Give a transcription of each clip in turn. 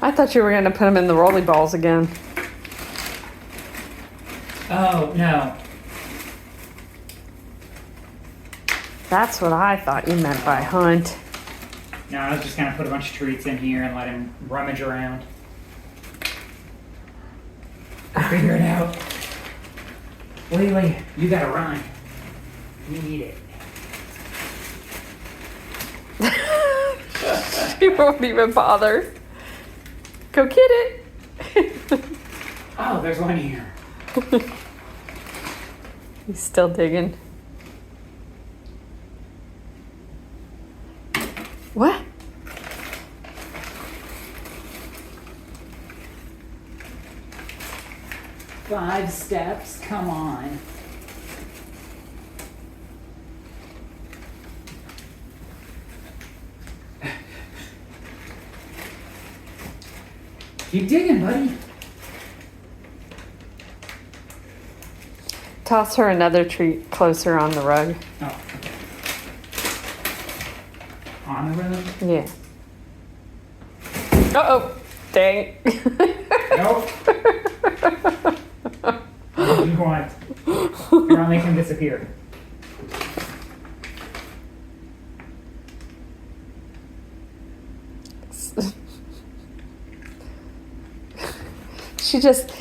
I thought you were going to put them in the rolly balls again. Oh, no. That's what I thought you meant by hunt. No, I was just gonna put a bunch of treats in here and let him rummage around. Figure it out. Lily, you gotta run. You need it. She won't even bother. Go get it. Oh, there's one here. He's still digging. What? Five steps, come on. Keep digging, buddy. Toss her another treat closer on the rug. Oh, okay. On the road? Yeah. Uh-oh. Dang. Nope. What do you want? Here, I'll make him disappear. She just... Just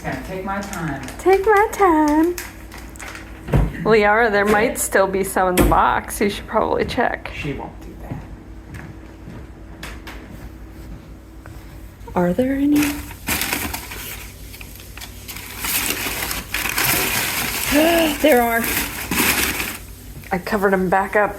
gotta take my time. Take my time. Liara, there might still be some in the box. You should probably check. She won't do that. Are there any? There are. I covered them back up.